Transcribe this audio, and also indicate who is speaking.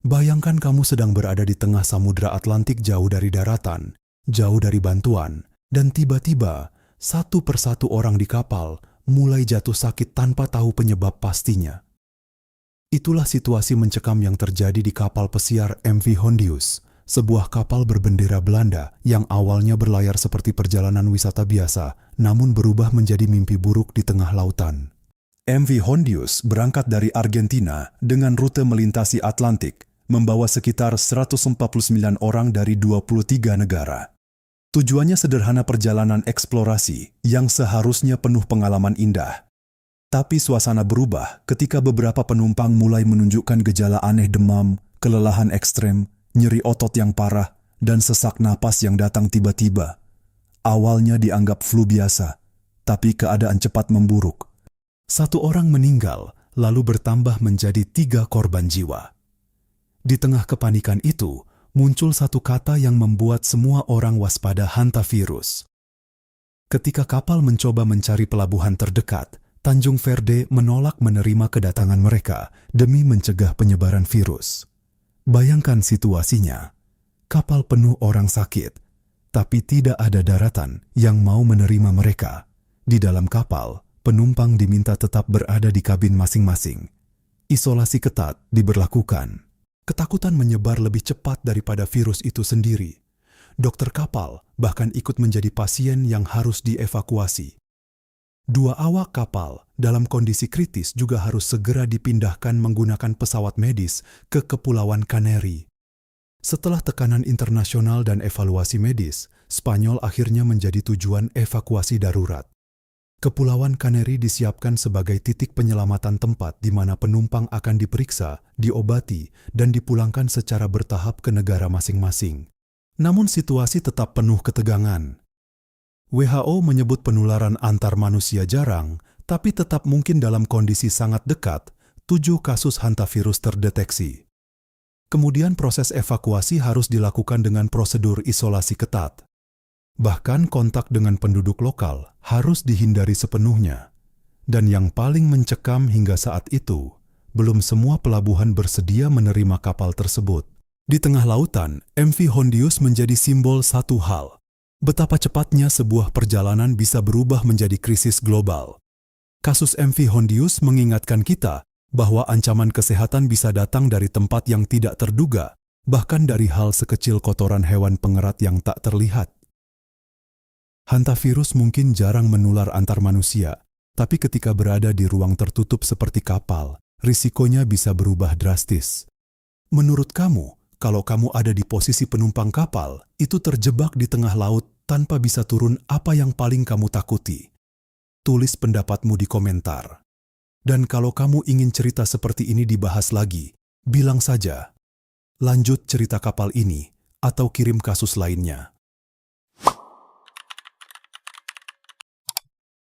Speaker 1: Bayangkan kamu sedang berada di tengah Samudra Atlantik jauh dari daratan, jauh dari bantuan, dan tiba-tiba satu persatu orang di kapal mulai jatuh sakit tanpa tahu penyebab pastinya. Itulah situasi mencekam yang terjadi di kapal pesiar MV Hondius, sebuah kapal berbendera Belanda yang awalnya berlayar seperti perjalanan wisata biasa, namun berubah menjadi mimpi buruk di tengah lautan. MV Hondius berangkat dari Argentina dengan rute melintasi Atlantik, membawa sekitar 149 orang dari 23 negara. Tujuannya sederhana, perjalanan eksplorasi yang seharusnya penuh pengalaman indah. Tapi suasana berubah ketika beberapa penumpang mulai menunjukkan gejala aneh: demam, kelelahan ekstrem, nyeri otot yang parah, dan sesak napas yang datang tiba-tiba. Awalnya dianggap flu biasa, tapi keadaan cepat memburuk. Satu orang meninggal, lalu bertambah menjadi 3 korban jiwa. Di tengah kepanikan itu, muncul satu kata yang membuat semua orang waspada: hantavirus. Ketika kapal mencoba mencari pelabuhan terdekat, Tanjung Verde menolak menerima kedatangan mereka demi mencegah penyebaran virus. Bayangkan situasinya, kapal penuh orang sakit, tapi tidak ada daratan yang mau menerima mereka. Di dalam kapal, penumpang diminta tetap berada di kabin masing-masing. Isolasi ketat diberlakukan. Ketakutan menyebar lebih cepat daripada virus itu sendiri. Dokter kapal bahkan ikut menjadi pasien yang harus dievakuasi. 2 awak kapal dalam kondisi kritis juga harus segera dipindahkan menggunakan pesawat medis ke Kepulauan Kanari. Setelah tekanan internasional dan evaluasi medis, Spanyol akhirnya menjadi tujuan evakuasi darurat. Kepulauan Kanari disiapkan sebagai titik penyelamatan, tempat di mana penumpang akan diperiksa, diobati, dan dipulangkan secara bertahap ke negara masing-masing. Namun situasi tetap penuh ketegangan. WHO menyebut penularan antar manusia jarang, tapi tetap mungkin. Dalam kondisi sangat dekat, 7 kasus hantavirus terdeteksi. Kemudian proses evakuasi harus dilakukan dengan prosedur isolasi ketat. Bahkan kontak dengan penduduk lokal harus dihindari sepenuhnya. Dan yang paling mencekam hingga saat itu, belum semua pelabuhan bersedia menerima kapal tersebut. Di tengah lautan, MV Hondius menjadi simbol satu hal: betapa cepatnya sebuah perjalanan bisa berubah menjadi krisis global. Kasus MV Hondius mengingatkan kita bahwa ancaman kesehatan bisa datang dari tempat yang tidak terduga, bahkan dari hal sekecil kotoran hewan pengerat yang tak terlihat. Hantavirus mungkin jarang menular antar manusia, tapi ketika berada di ruang tertutup seperti kapal, risikonya bisa berubah drastis. Menurut kamu, kalau kamu ada di posisi penumpang kapal, itu terjebak di tengah laut tanpa bisa turun, apa yang paling kamu takuti? Tulis pendapatmu di komentar. Dan kalau kamu ingin cerita seperti ini dibahas lagi, bilang saja. Lanjut cerita kapal ini, atau kirim kasus lainnya.